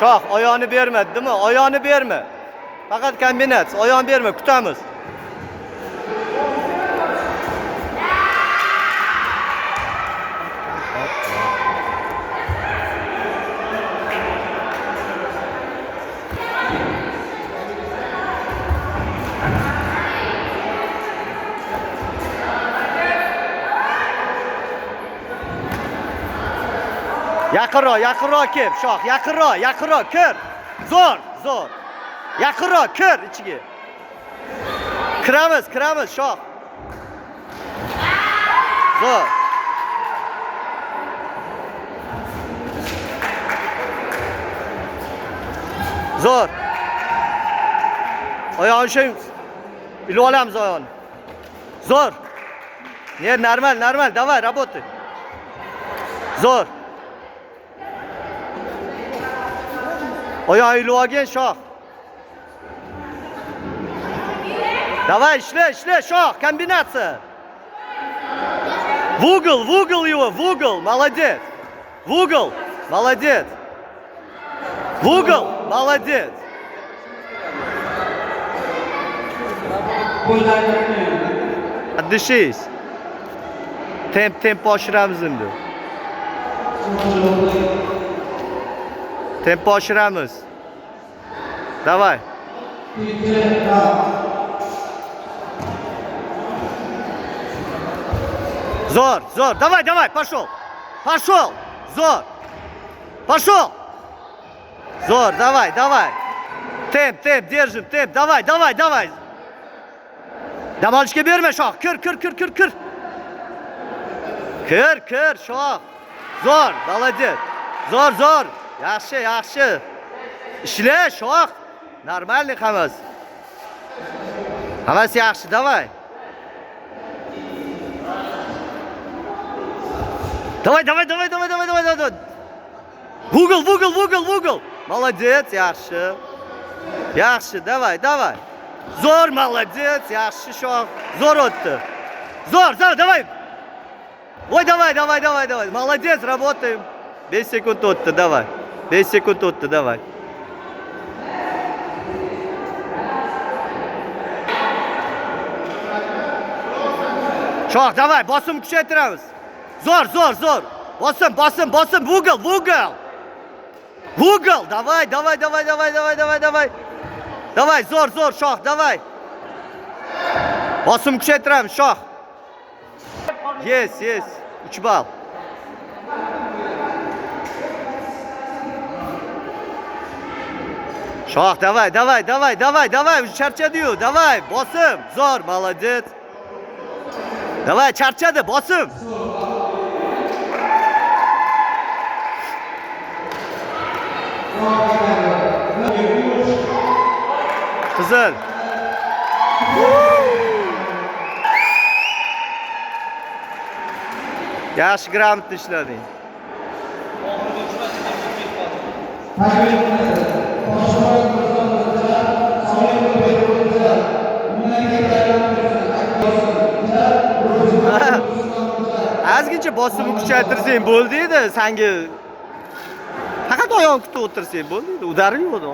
Shoh, oyog'ini bermadi, değil mi? Oyog'ini berme. Faqat kombinatsiya, oyog'ini berme, kutamiz. Yaqinroq kel, Shoh, yaqinroq, kir. Zo'r. Yaqinroq kir ichiga. Kiramiz, Shoh. Zo'r. Zo'r. Oyog'ini shu ilib olamiz oyog'ini. Zo'r. Ne, normal, давай, работай. Zo'r. Oyog'ini ilib olgin, Shoh. Давай, ishla, Shoh, kombinatsiya. В угол его, в угол, молодец. В угол, молодец. В угол, молодец. Отдышись. Temp oshiramiz endi. Tempo oshiramiz. Давай. Zo'r. Давай, пошел. Zo'r. Пошел. Zo'r, давай. Temp, держим, temp. Давай. Dam olishga berma, Shoh. Kir. Kir, Shoh. Zo'r, молодец. Zo'r. Yaxshi. Ishla, Shoh. Нормальный hammasi. Hammasi yaxshi, давай. Давай. В угол. Молодец, yaxshi. Давай. Zo'r, молодец, yaxshi, Shoh. Zo'r o'tdi. Zo'r, давай. Ой, давай. Молодец, работаем. 5 sekund o'tdi, давай. 5 sekund o'tdi, давай. Shoh, давай, bosim kuchaytiramiz. Zo'r. Bosim, в угол. Давай. Давай, zo'r, Shoh, давай. Bosim kuchaytiramiz, Shoh. Yes. 3 ball. Shoh, давай. Charchadi-yu, давай. Bosim. Zo'r, молодец. Давай, charchadi, bosim. Qizil. Yaxshi gрамотно ishlading. Azgincha bosimni kuchaytirsang bo'ldi-edi, senga faqat oyog'ini kutib o'tirsang bo'ldi-edi, udarib yo'qdi.